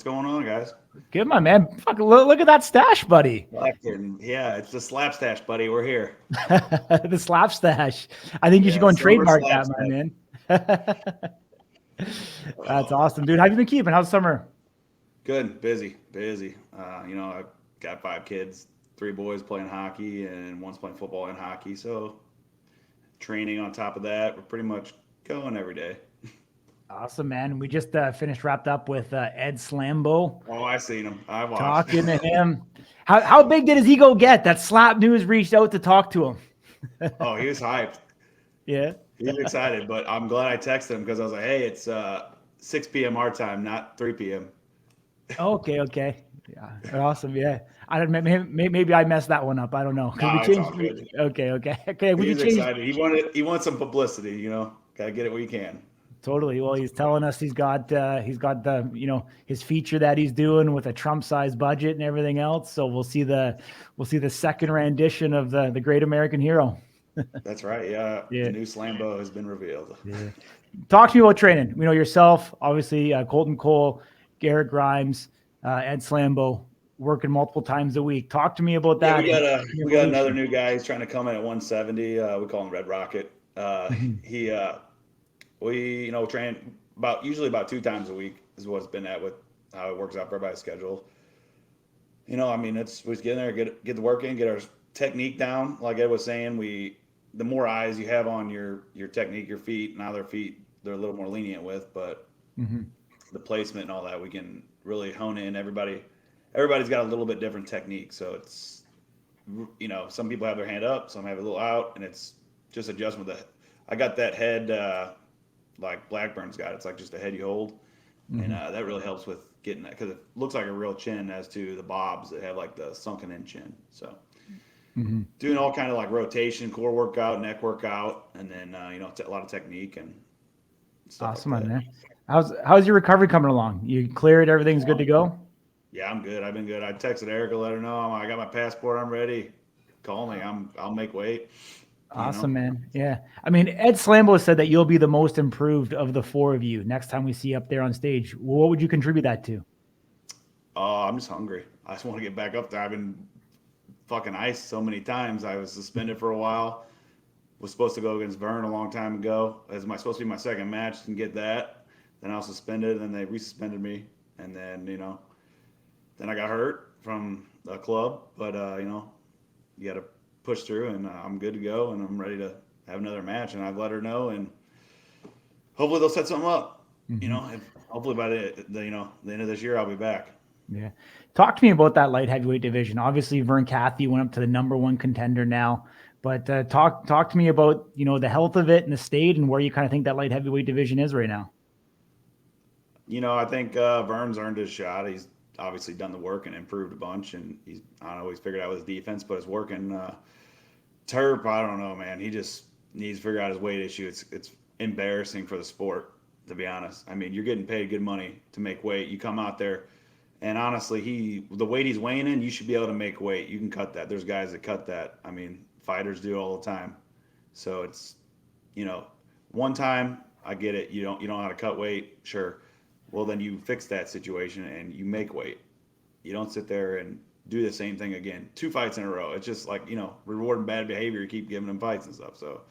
going on, guys? Good, my man. Fuck, look at that stash, buddy. Yeah, it's the slap stash, buddy. We're here. The slap stash. I think you should go and Summer trademark slap that, my stash. man. That's awesome, dude. How have you been keeping? How's summer? Good, busy. I got 5 kids, 3 boys playing hockey, and one's playing football and hockey. So training on top of that. We're pretty much going every day. Awesome, man. We just wrapped up with Ed Slambo. Oh, I seen him. I watched. Talking to him. How big did his ego get that Slap News reached out to talk to him? Oh, he was hyped. Yeah. He was excited, but I'm glad I texted him because I was like, hey, it's 6 p.m. our time, not 3 p.m. Okay. Yeah. Awesome. Yeah. I don't. Maybe I messed that one up. I don't know. No, it's all good. Okay. He's excited. He wants some publicity. Gotta get it where you can. Totally. Well, he's telling us he's got the his feature that he's doing with a Trump-sized budget and everything else. So we'll see the second rendition of the Great American Hero. That's right. Yeah. The new Slambo has been revealed. Yeah. Talk to me about training. We know yourself, obviously, Colton Cole, Garrett Grimes, Ed Slambo, working multiple times a week. Talk to me about that. We got another new guy. He's trying to come in at 170. We call him Red Rocket. We train usually about 2 times a week is what's been at with how it works out for everybody's schedule. We just get in there, get the work in, get our technique down. Like Ed was saying, the more eyes you have on your technique, your feet, now their feet they're a little more lenient with, but the placement and all that we can really hone in. Everybody's got a little bit different technique, so it's some people have their hand up, some have it a little out, and it's just adjustment. I got that head like Blackburn's got. It's like just a head you hold, and that really helps with getting that because it looks like a real chin as to the bobs that have like the sunken in chin. So doing all kind of like rotation, core workout, neck workout, and then a lot of technique and stuff. Awesome, like that. Man. How's your recovery coming along? You cleared? Everything's good to go? Yeah, I'm good. I've been good. I texted Erica, let her know I got my passport. I'm ready. Call me. I'll make weight. Awesome, man. Yeah. Ed Slambo said that you'll be the most improved of the 4 of you next time we see you up there on stage. What would you contribute that to? I'm just hungry. I just want to get back up there. I've been fucking iced so many times. I was suspended for a while. Was supposed to go against Vern a long time ago. It was supposed to be my second match. Didn't get that. Then I was suspended, and then they resuspended me. And then, then I got hurt from a club. But, you got to push through, and I'm good to go, and I'm ready to have another match. And I've let her know, and hopefully they'll set something up. Hopefully by the end of this year, I'll be back. Yeah. Talk to me about that light heavyweight division. Obviously, Vern Cathy went up to the #1 contender now, but talk to me about, the health of it in the state and where you kind of think that light heavyweight division is right now. I think Vern's earned his shot. He's obviously done the work and improved a bunch, and he's figured out his defense, but it's working. Terp, I don't know, man. He just needs to figure out his weight issue. It's embarrassing for the sport, to be honest. You're getting paid good money to make weight. You come out there, and honestly, the weight he's weighing in, you should be able to make weight. You can cut that. There's guys that cut that. Fighters do all the time. So it's, one time, I get it. You don't know how to cut weight, sure. Well, then you fix that situation and you make weight. You don't sit there and do the same thing again. 2 fights in a row. It's just like, rewarding bad behavior. You keep giving them fights and stuff. So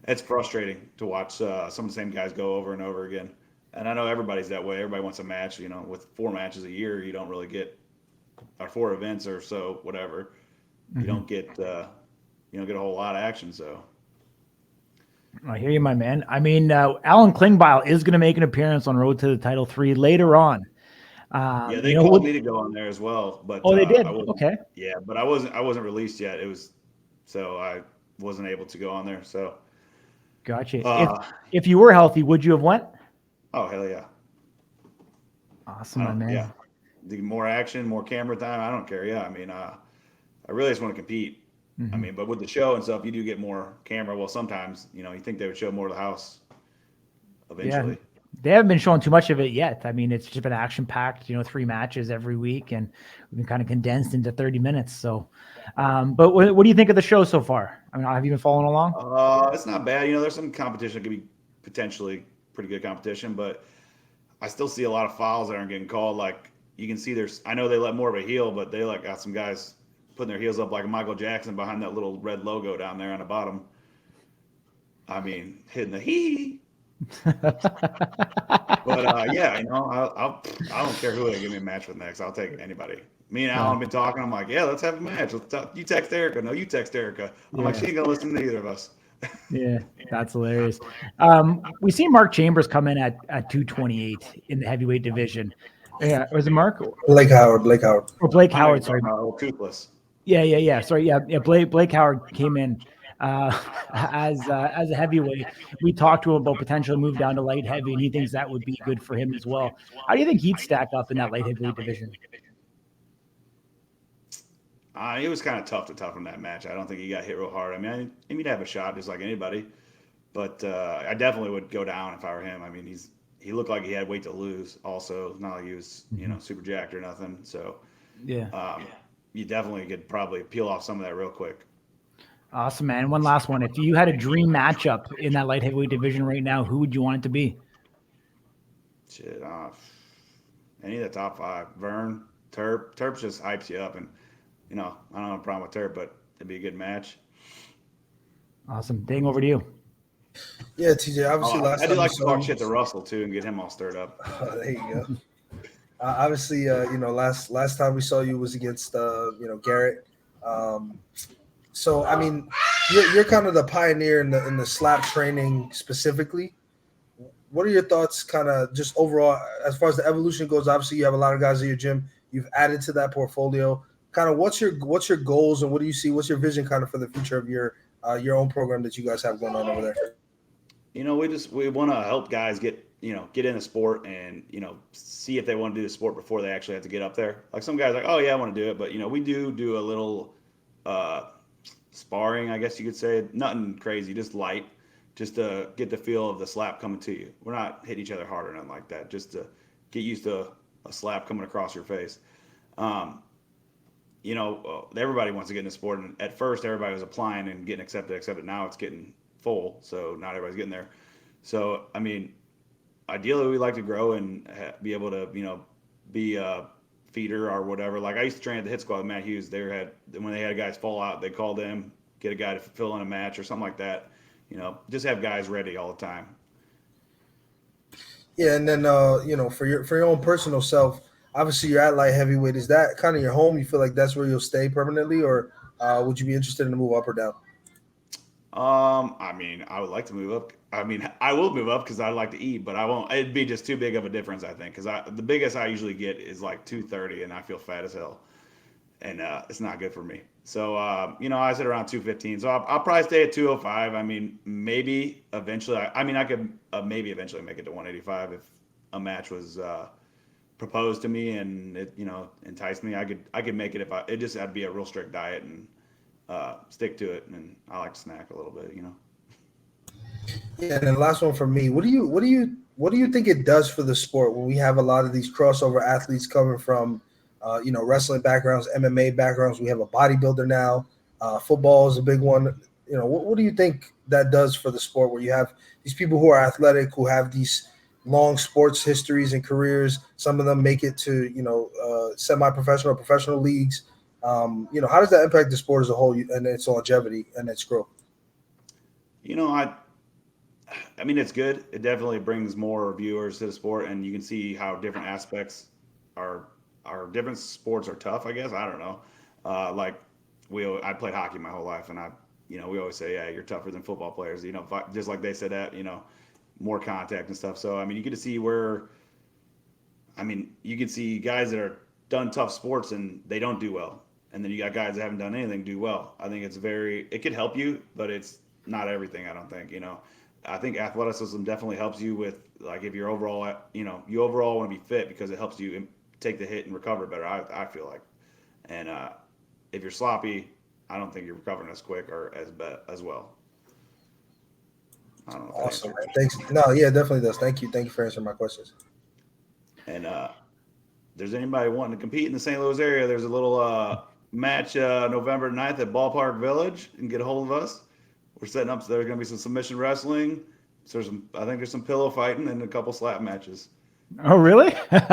it's frustrating to watch some of the same guys go over and over again. And I know everybody's that way. Everybody wants a match. With 4 matches a year, you don't really get, or 4 events or so, whatever. You don't get a whole lot of action. So I hear you, my man. Alan Klingbeil is going to make an appearance on Road to the Title 3 later on. They called me to go on there as well, but they did. Okay. Yeah, but I wasn't released yet. So I wasn't able to go on there. So gotcha. If you were healthy, would you have went? Oh, hell yeah. Awesome, my man. Yeah, more action, more camera time. I don't care. Yeah, I really just want to compete. But with the show and stuff, you do get more camera. Well, sometimes, you think they would show more of the house eventually. Yeah. They haven't been showing too much of it yet. It's just been action-packed, 3 matches every week, and we've been kind of condensed into 30 minutes. So, but what do you think of the show so far? Have you been following along? It's not bad. There's some competition that could be potentially pretty good competition, but I still see a lot of fouls that aren't getting called. Like you can see there's. I know they let more of a heel, but they like got some guys putting their heels up like Michael Jackson behind that little red logo down there on the bottom. I mean, hitting the hee. But yeah, I don't care who they give me a match with next. I'll take anybody. Me and Alan have been talking. I'm like, yeah, let's have a match. Let's talk. You text Erica. No, you text Erica. I'm like, Yeah. she ain't gonna listen to either of us. Yeah, that's hilarious. We see Mark Chambers come in at 228 in the heavyweight division. Yeah, was it Mark Blake Howard. or Blake I know you're Howard? talking Sorry. about old toothless. Yeah. Sorry. Yeah. Blake Howard came in as a heavyweight. We talked to him about potentially move down to light heavy, and he thinks that would be good for him as well. How do you think he'd stack up in that light heavyweight division? It was kind of tough to toughen that match. I don't think he got hit real hard. I mean, he'd have a shot just like anybody, but I definitely would go down if I were him. I mean, he looked like he had weight to lose. Also, not like he was super jacked or nothing. So Yeah. You definitely could probably peel off some of that real quick. Awesome, man. One last one. If you had a dream matchup in that light heavyweight division right now, who would you want it to be? Shit, any of the top five. Vern, Terp. Terp just hypes you up, and I don't have a problem with Terp, but it'd be a good match. Awesome. Ding, over to you. Yeah, TJ. Obviously, I do like to talk shit to Russell too and get him all stirred up. There you go. Obviously, last time we saw you was against Garrett. So I mean, you're kind of the pioneer in the slap training specifically. What are your thoughts, kind of just overall, as far as the evolution goes? Obviously, you have a lot of guys in your gym. You've added to that portfolio. Kind of, what's your goals and what do you see? What's your vision, kind of, for the future of your own program that you guys have going on over there? We want to help guys get in the sport and see if they want to do the sport before they actually have to get up there. Like some guys are like, oh yeah, I want to do it, but we do a little sparring, I guess you could say. Nothing crazy, just light, just to get the feel of the slap coming to you. We're not hitting each other hard or nothing like that, just to get used to a slap coming across your face. Everybody wants to get in the sport, and at first everybody was applying and getting accepted, except now it's getting full, so not everybody's getting there. So I mean, ideally we like to grow and be able to be a feeder or whatever. Like I used to train at the hit squad with Matt Hughes. When they had guys fall out, they called them, get a guy to fill in a match or something like that. Just have guys ready all the time. Yeah, and then for your own personal self, obviously you're at light heavyweight. Is that kind of your home? You feel like that's where you'll stay permanently, or would you be interested in a move up or down? I mean, I would like to move up. I mean, I will move up because I like to eat, but I won't. It'd be just too big of a difference, I think. Because the biggest I usually get is like 230, and I feel fat as hell, and it's not good for me. So, I sit around 215. So I'll probably stay at 205. I mean, maybe eventually. I could maybe eventually make it to 185 if a match was proposed to me and it enticed me. I could make it if it just had to be a real strict diet and stick to it. And I like to snack a little bit. Yeah, and then last one for me. What do you think it does for the sport when we have a lot of these crossover athletes coming from wrestling backgrounds, MMA backgrounds? We have a bodybuilder now. Football is a big one. What do you think that does for the sport where you have these people who are athletic, who have these long sports histories and careers? Some of them make it to semi-professional or professional leagues. How does that impact the sport as a whole and its longevity and its growth? I mean, it's good. It definitely brings more viewers to the sport, and you can see how different aspects are different sports are tough, I guess. I don't know. I played hockey my whole life, and we always say, yeah, you're tougher than football players, just like they said that, more contact and stuff. So, I mean, you get to see you can see guys that are done tough sports and they don't do well. And then you got guys that haven't done anything do well. I think it could help you, but it's not everything, I don't think, I think athleticism definitely helps you with, like, if you're overall, you overall want to be fit because it helps you take the hit and recover better, I feel like. And if you're sloppy, I don't think you're recovering as quick or as well. I don't know. Awesome, man. Thanks. No, yeah, it definitely does. Thank you for answering my questions. And there's anybody wanting to compete in the St. Louis area, there's a little match November 9th at Ballpark Village. You can get a hold of us. We're setting up, so there's going to be some submission wrestling. So I think there's some pillow fighting and a couple slap matches. Oh, really? Yeah,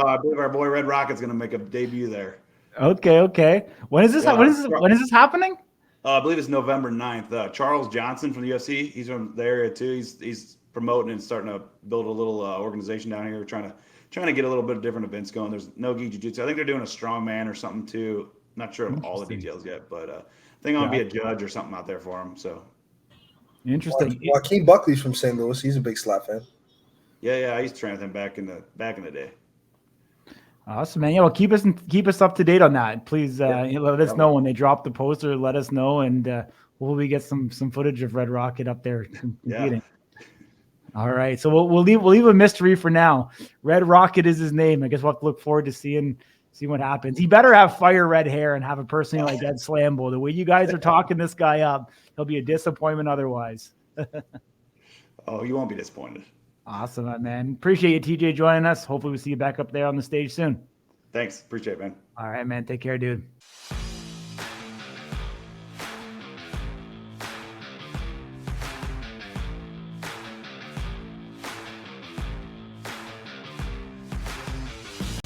I believe our boy Red Rocket's going to make a debut there. Okay. When is this? Yeah, When is this happening? I believe it's November 9th. Charles Johnson from the UFC, he's from the area too. He's promoting and starting to build a little organization down here, trying to get a little bit of different events going. There's no gi jiu-jitsu. I think they're doing a strongman or something too. Not sure of all the Interesting. details yet, but I think I'll be a judge or something out there for him. So Interesting. Joaquin Buckley's from St. Louis. He's a big slap fan. yeah, I used to train with him back in the day. Awesome, man. Yeah, well, keep us up to date on that. Please let us know when they drop the poster. Let us know, and we'll get some footage of Red Rocket up there competing. Yeah. All right, so we'll leave a mystery for now. Red Rocket is his name. I guess we'll have to look forward to seeing what happens. He better have fire red hair and have a personality like Ed Slambo. The way you guys are talking this guy up, he'll be a disappointment otherwise. Oh, you won't be disappointed. Awesome, man. Appreciate you, TJ, joining us. Hopefully we see you back up there on the stage soon. Thanks. Appreciate it, man. All right, man. Take care, dude.